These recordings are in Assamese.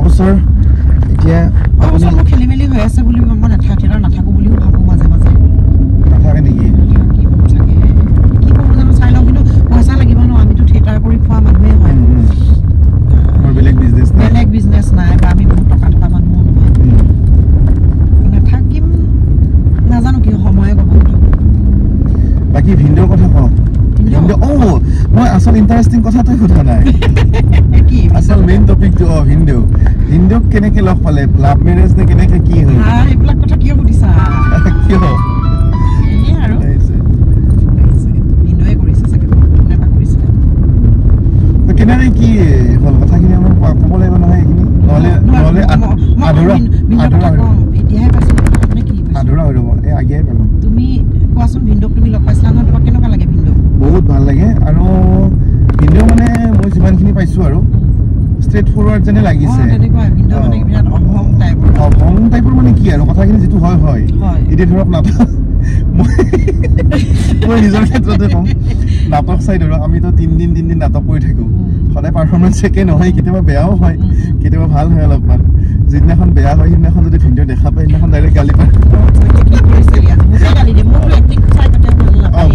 বছৰ এতিয়া অবছৰ মোৰ খেলি মেলি হৈ আছে বুলি মই থিয়েটাৰ নাথাকো বুলিও ভাবো মাজে মাজে নাথাকে নেকি কি কৰো জানো চাই লওঁ কিন্তু পইচা লাগিব ন আমিতো থিয়েটাৰ কৰি খোৱা মানুহে হয় মোৰ বেলেগ বিজনেছ নাই বা আমি বহুত টকা মানুহ নহয় নাথাকিম নাজানো কি সময়ে ক'ব বাকী ভিন্দেওৰ কথা কওঁ ভিন্দেও মই আচল ইণ্টাৰেষ্টিং কথাটোৱে সোধা নাই কি আচল মেইন টপিকটো ভিন্দেওক কেনেকে লগ পালে লাভ মেৰেজ নে কেনেকে কি হ'ল এইবিলাক কথা কিয় সুধিছা কিয় এনেই আৰু ভিন্দেৱে কৰিছে চাগে কোনেবা কৰিছিলে কেনেকে কি হ'ল কথাখিনি আমাৰ ক'ব লাগিব নহয় এইখিনি নহ'লে এতিয়াহে পাইছো মানে কি আধৰুৱা হৈ ৰ'ব এই আগেয়ে পালোঁ তুমি কোৱাচোন ভিন্দেওক তুমি লগ পাইছিলা নহয় তোমাক কেনেকুৱা লাগে ভিন্দেওক বহুত ভাল লাগে আৰু ভিন্দেও মানে মই যিমানখিনি পাইছোঁ আৰু ষ্ট্ৰেট ফৰৱাৰ্ড যেনে লাগিছে অহং টাইপৰ মানে কি আৰু কথাখিনি যিটো হয় এতিয়া ধৰক নাটক মই নিজৰ ক্ষেত্ৰতে ক'ম নাটক চাই ধৰক আমিতো তিনিদিন নাটক কৰি থাকোঁ সদায় পাৰফৰ্মেঞ্চ একে নহয় কেতিয়াবা বেয়াও হয় কেতিয়াবা ভাল হয় অলপমান যিদিনাখন বেয়া হয় সেইদিনাখন যদি ভিডিঅ' দেখা পায় সেইদিনাখন ডাইৰেক্ট গালি পায়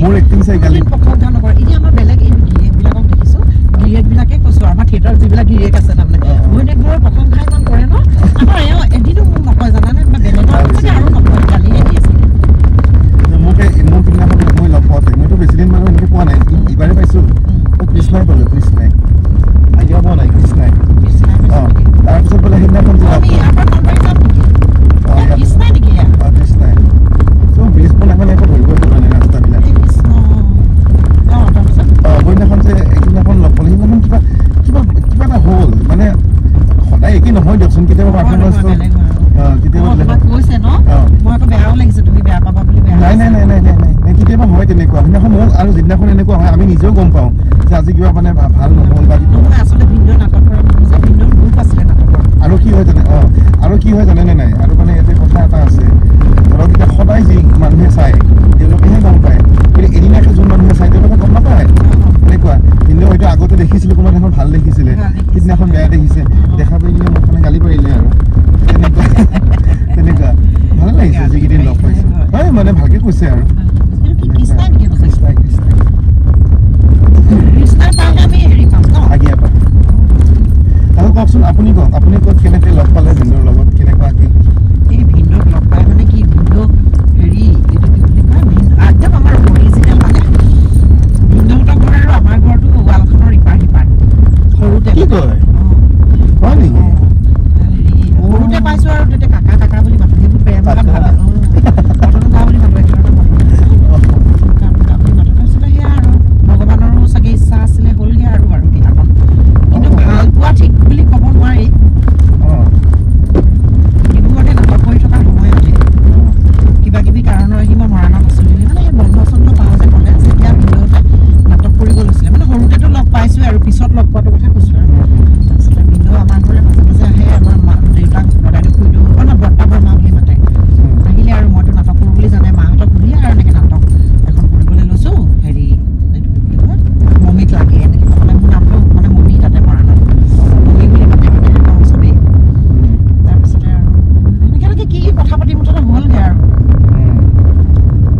মোৰ এক্টিং চাই গালি গিৰিয়েকবিলাকে কৈছো আমাৰ থিয়েটাৰত যিবিলাক গিৰিয়েক আছে তাৰমানে ঘৈণীয়েকবোৰৰ প্ৰশংসা ইমান কৰে ন আমাৰ এদিনো মোক নকয় জানানে বেলেগৰ আৰু নকয় গালিহে দি আছে মোক সিদিনাখন মই লগ পাওঁতে মইতো বেছিদিন মানুহ এনেকৈ পোৱা নাই ইবাৰে পাইছোঁ কৃষ্ণাই ক'লোঁ কৃষ্ণাই আহিও পোৱা নাই কৃষ্ণাই তাৰপিছত বোলে সেইদিনাখন কৃষ্ণাই ব্ৰিজ বনাই মানে একো ধৰিবই পৰা নাই ৰাস্তাবিলাক সেইদিনাখন যে এইদিনাখন লগ পালে সেইদিনাখন কিবা এটা হ'ল মানে সদায় একেই নহয় দিয়কচোন কেতিয়াবা পাৰফৰ্মেঞ্চটো নাই কেতিয়াবা হয় তেনেকুৱা সেইদিনাখন হ'ল আৰু যিদিনাখন এনেকুৱা হয় আমি নিজেও গম পাওঁ যে আজি কিবা মানে ভাল নহ'ল বা আৰু কি হয় জানেনে নাই আৰু মানে ইয়াতে কথা এটা আছে ধৰক এতিয়া সদায় যি মানুহে চায় তেওঁলোকেহে গম পায় কিন্তু এদিনাকে যোন মানুহে চায় তেওঁলোকে গম নাপায় এনেকুৱা কিন্তু হয়তো আগতে দেখিছিলোঁ কোনোবা এখন ভাল দেখিছিলে সিদিনাখন বেয়া দেখিছে দেখা পাই কিনে মোক মানে গালি পাৰিলে আৰু তেনেকুৱা ভাল লাগিছে যিকেইদিন লগ পাইছে হয় মানে ভালকে কৈছে আৰু আৰু কওকচোন আপুনি ক'ত কেনেকে লগ পালে ভিন্দেওৰ লগত কেনেকুৱা কি এই ভিন্দেওক লগ পাই মানে কি ভিন্দেওক হেৰি এইটো কি বুলি কয় একদম আমাৰ অৰিজিনেল মানে ভিন্দেউহঁতৰ ঘৰ আৰু আমাৰ ঘৰটো ৱালখনৰ ইপাৰ সিপাৰ সৰুতে কি কয় হয় নেকি সৰুতে পাইছোঁ আৰু তেতিয়া কাকা বুলি মাতো সেইবোৰ প্ৰেম বুলি মাতো সেয়া আৰু ভগৱানৰো চাগে ইচ্ছা আছিলে হ'লগে আৰু বিয়াখন কিন্তু ভাল পোৱা ঠিক বুলি ক'ব নোৱাৰি ডিব্ৰুগড়তে নাটক কৰি থকা সময়তে কিবা কিবি কাৰণৰ সি মই মৰাণত আছিলোঁ মানে সেই বন্ধ চন্ধ পাওঁ যে ক'লে যেতিয়া ভিন্দেউহঁতে নাটক কৰিব লৈছিলে মানে সৰুতেতো লগ পাইছোঁ আৰু পিছত লগ পোৱাটো কথা কৈছোঁ আৰু তাৰপিছতে ভিন্দেউ আমাৰ ঘৰলৈ মাজে মাজে আহে আমাৰ দেউতাক দাদাইদেউ খুৰীদেউ বৰ্তা বৰমা বুলি মাতে আহিলে আৰু মইতো নাটক কৰোঁ বুলি জানে মাহঁতক সুধিলে আৰু এনেকৈ নাটক এখন কৰিবলৈ লৈছোঁ হেৰি এইটো কি বুলি কয় মমিক লাগে এনেকৈ ক'লে মোৰ নামটো মানে মমি তাতে মৰাণত মমি বুলি মাতে মানে চবেই তাৰপিছতে আৰু এনেকৈ কি কথা পাতি মুঠতে হ'লগৈ আৰু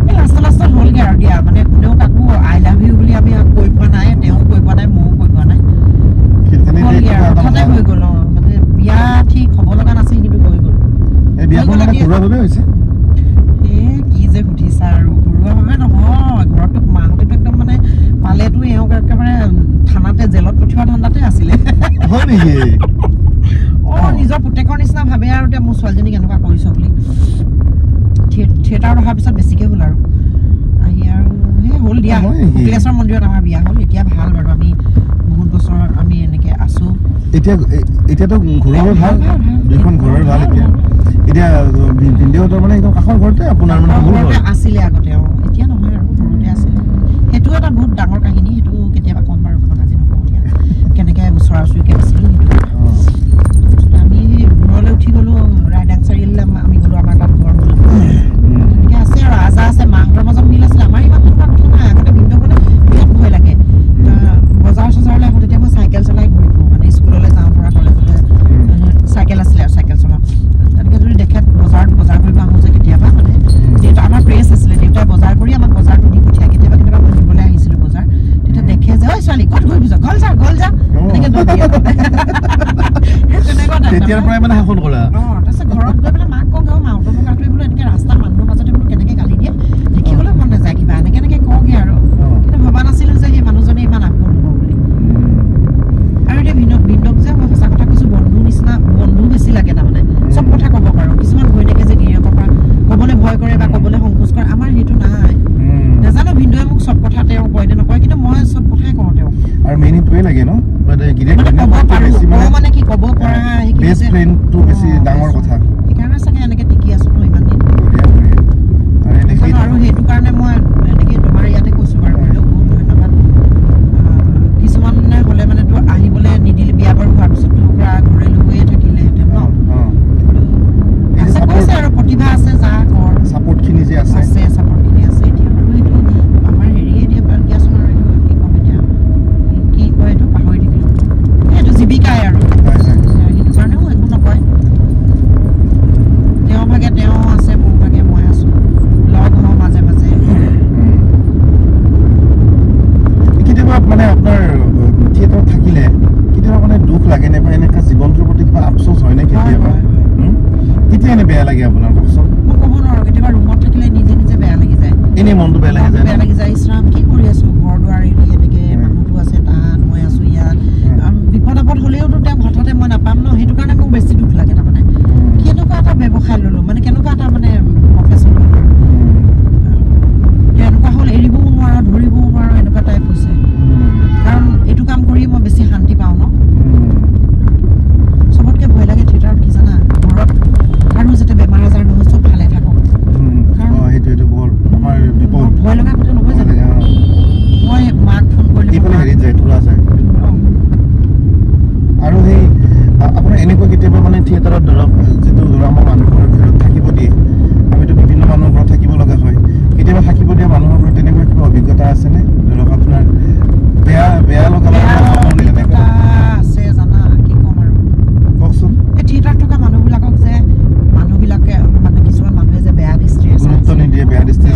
এই লাষ্টত হ'লগৈ আৰু দিয়া মানে কোনেও কাকো আই লাভ ইউ বুলি আমি কৈ পোৱা নাই তেওঁ কৈ পোৱা নাই ময়ো কৈ পোৱা নাই হ'লগৈ আৰু হঠাতে হৈ গ'ল মানে বিয়া ঠিক হ'ব লগা নাছিল কিন্তু হৈ গ'ল কি যে সুধিছা আৰু ঘৰুৱাভাৱে নহয় ঘৰততো মাহঁতেতো একদম মানে পালেতো এওঁক একেবাৰে থানাতে জেলত পঠিওৱা ধান্দাতে আছিলে নিজৰ পুতেকৰ নিচিনা ভাবে আৰু এতিয়া মোৰ ছোৱালীজনীক এনেকুৱা কৰিছ বুলি থিয়েটাৰত অহাৰ পিছত বেছিকৈ হ'ল আৰু আহি আৰু সেই হ'ল দিয়া শুক্লেশ্বৰ মন্দিৰত আমাৰ বিয়া হ'ল এতিয়া ভাল বাৰু আমি বহুত বছৰ আমি এনেকৈ আছোঁ এতিয়াতো ঘৰৰ ভাল দুইখন ঘৰৰ ভাল এতিয়া ভিন্দেউহঁতৰ মানে একদম কাষৰ ঘৰতে আপোনাৰ মানে ঘৰতে আছিলে আগতে এতিয়া নহয় আৰু ঘৰতে আছিলে সেইটো এটা বহুত ডাঙৰ কাহিনী সেইটো কেতিয়াবা ক'ম বাৰু তোমাক আজি নকওঁ এতিয়া কেনেকৈ ওচৰা ওচৰিকৈ আছিলোঁ সেইটো আমি ঘৰলৈ উঠি গ'লোঁ ৰাইডাং চাৰিআলিলৈ আমি গ'লোঁ আমাৰ তাত ঘৰ হ'ল তেনেকৈ আছে আৰু আজা আছে মাহঁতৰ মাজত মিল আছিলে আমাৰ ইমান তেনেকুৱা কথা নাই আগতে ভিন্দেউক মানে বিৰাট ভয় লাগে বজাৰ চজাৰলৈ আহোঁ তেতিয়া মই চাইকেল চলাই ঘূৰি ফুৰোঁ মানে স্কুললৈ যাওঁ ধৰা কলেজলৈ তেতিয়াৰ পৰাই মানে শাসন কৰা তাৰপিছত ঘৰত গৈ পেলাই মাক কওঁগৈ মাউতৰ গাটো বোলো এনেকৈ ৰাস্তাৰ মানুহৰ মাজতে বোলো কেনেকৈ গালি দিয়ে দেখিবলৈ মন নাযায় কিবা এনেকৈ কওঁগৈ আৰু কিন্তু ভবা নাছিলোঁ যে সেই মানুহজনে ইমান আপদ হ'ব বুলি আৰু এতিয়া ভিনদক যে মই সঁচা কথা কৈছোঁ বন্ধু নিচিনা বন্ধু বেছি লাগে তাৰমানে চব কথা ক'ব পাৰোঁ কিছুমান ঘৈণীয়েকে যে গিৰিয়েকৰ পৰা ক'বলৈ ভয় কৰে বা ক'বলৈ সংকোচ কৰে আমাৰ সেইটো নাই নাজানো ভিনদুৱে মোক চব কথা তেওঁ কয় নে নকয় কিন্তু মই চব কথাই কওঁ তেওঁ আৰু মেইন এইটোৱে লাগে ন মানে কি ক'ব পৰা বেষ্ট ফ্ৰেণ্ডটো বেছি ডাঙৰ কথা সেইকাৰণে চাগে এনেকৈ টিকি আছোঁ ন ইমান দিন আৰু সেইটো কাৰণে মই এনেকৈ তোমাৰ ইয়াতে কৈছোঁ বাৰু বহুত ধন্যবাদ কিছুমানে হ'লে মানে তোৰ আহিবলৈ নিদিলে বিয়া বাৰু হোৱাৰ পিছত তোৰ পৰা ঘূৰিলোঁ হৈয়ে থাকিলেহেঁতেন ন আছে কৈছে আৰু প্ৰতিভা আছে যা কৰ ছাপৰ্টখিনি যে আছে ছাপৰ্টখিনি আছে এতিয়া আৰু সেইটো আমাৰ হেৰিয়ে দিয়ে দিয়াচোন আৰু এইটো কি ক'ম এতিয়া কি কয় এইটো পাহৰি থাকিলোঁ এইটো জীৱিকাই আৰু সেইটো কাৰণেও একো নকয় তেওঁ ভাগে তেওঁ আছে মোৰ ভাগে মই আছোঁ লগ হওঁ মাজে মাজে কেতিয়াবা মানে আপোনাৰ থিয়েটাৰত থাকিলে কেতিয়াবা মানে দুখ লাগে নে বা এনেকুৱা জীৱনটোৰ প্ৰতি কিবা আফচোচ হয় নে কেতিয়াবা কেতিয়া এনে বেয়া লাগে আপোনাৰ কওকচোন মই ক'ব নোৱাৰোঁ কেতিয়াবা ৰুমত থাকিলে নিজে নিজে বেয়া লাগি যায় এনেই মনটো বেয়া লাগি যায় ইছৰাম কি কৰি আছোঁ ঘৰ দুৱাৰ এৰি এনেকৈ মানুহটো আছে তাত মই আছোঁ ইয়াত বিপদ আপদ হ'লেওতো তেওঁক হঠাতে মই নাপাম ন সেইটো কাৰণে মোক বেছি দুখ লাগে তাৰমানে কেনেকুৱা এটা ব্যৱসায় ল'লোঁ মানে কেনেকুৱা এটা মানে প্ৰফেশ্যন ল'লোঁ এনেকুৱা হ'ল এৰিবও নোৱাৰোঁ ধৰিবও নোৱাৰোঁ এনেকুৱা টাইপ হৈছে কাৰণ এইটো কাম কৰি মই বেছি শান্তি পাওঁ ন চবতকৈ ভয় লাগে থিয়েটাৰত কি জানা ঘৰত আৰু যাতে বেমাৰ আজাৰ নহয় চব ভালে থাকক কাৰণ ভয় লগা কথা নহয় জানো মই মাক ফোন কৰিলে আৰু সেই আপোনাৰ এনেকুৱা কেতিয়াবা মানে থিয়েটাৰত ধৰক যিটো আমাৰ মানুহৰ ঘৰত থাকিব দিয়ে আমিতো বিভিন্ন মানুহৰ ঘৰত থাকিব লগা হয় কেতিয়াবা থাকিব দিয়া মানুহৰ ঘৰত তেনেকুৱা কিবা অভিজ্ঞতা আছেনে ধৰক আপোনাৰ বেয়া লগা আছে জানা কি ক'ম আৰু কওকচোন এই থিয়েটাৰত থকা মানুহবিলাকক যে মানুহবিলাকে মানে কিছুমান মানুহে যে বেয়া দৃষ্টিৰে গুৰুত্ব নিদিয়ে বেয়া দৃষ্টিৰে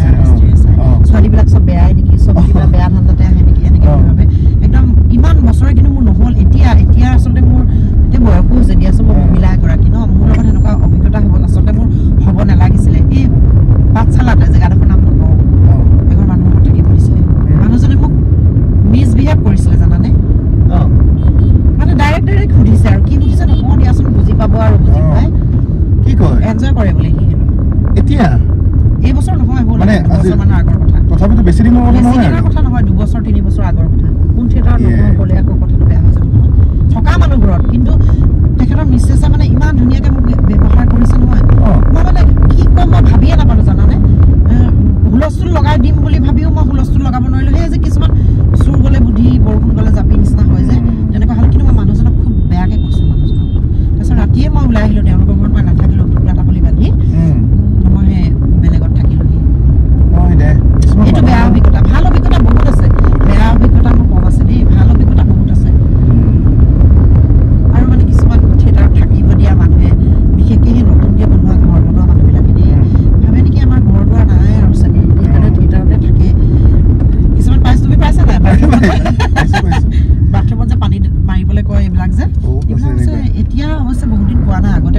ছোৱালীবিলাক চব বেয়াই নেকি চব কিবা বেয়া ধান্দাতে আহে নেকি এনেকৈ ভাবে একদম ইমান বছৰে কিন্তু মোৰ নহ'ল এতিয়া আচলতে মোৰ এতিয়া বয়সো হৈছে দিয়াচোন মই মহিলা এগৰাকী ন মোৰ লগত সেনেকুৱা অভিজ্ঞতা হ'ব আচলতে মোৰ হ'ব নালাগিছিলে এই পাঠশালাতে জেগাডোখৰ নাম নকওঁ এঘৰ মানুহৰ ঘৰত থাকিব দিছিলে মানুহজনে মোক মিছবিহেভ কৰিছিলে জানানে মানে ডাইৰেক্ট সুধিছে আৰু কি সুধিছে নকওঁ দিয়াচোন বুজি পাব আৰু বুজি পাই কি কয় এনজয় কৰে বোলে সি এতিয়া এই বছৰ নহয় হ'ল মানে 2 বছৰমানৰ আগৰ কথা তথাপিতো বেছি দিনৰ কথা নহয় 2 বছৰ 3 বছৰ আগৰ কথা কোন থিয়েটাৰত নকওঁ ক'লে আকৌ কথাটো বেয়া হৈ যাব থকা মানুহ ঘৰত কিন্তু তেখেতৰ মিছেছে মানে ইমান ধুনীয়াকৈ মোক ব্যৱহাৰ কৰিছে নহয় মই মানে কি ক'ম মই ভাবিয়ে নাপালোঁ জানানে হুলস্থুল লগাই দিম বুলি ভাবিও মই হুলস্থুল লগাব নোৱাৰিলোঁ সেই যে কিছুমান চুৰ গ'লে বুদ্ধি বৰষুণ গ'লে জাপি নিচিনা হয় যে তেনেকুৱা হ'ল কিন্তু মই মানুহজনক খুব বেয়াকৈ কৈছোঁ মানুহজনক তাৰপিছত ৰাতিয়ে মই ওলাই আহিলোঁ তেওঁলোকৰ ঘৰত মই নাথাকিলোঁ টুকুৰা টাকুলি বান্ধি মই সেই বেলেগত থাকিলোঁহি এইটো বেয়া অভিজ্ঞতা ভাল অভিজ্ঞতা বহুত আছে বেয়া অভিজ্ঞতা মোৰ কম আছে দেই ভাল অভিজ্ঞতা বহুত আছে আৰু মানে কিছুমান থিয়েটাৰত থাকিব দিয়া মানুহে বিশেষকৈ সেই নতুনকৈ বনোৱা ঘৰ বনোৱা মানুহবিলাকে দেই ভাবে নেকি আমাৰ ঘৰ দুৱাৰ নাই আৰু চাগে সেইকাৰণে থিয়েটাৰতে থাকে কিছুমান তুমি পাইছা নাই বাথৰুমত যে পানী মাৰিবলৈ কয় এইবিলাক যে এইবিলাক হৈছে এতিয়া অৱশ্যে বহুত দিন পোৱা নাই আগতে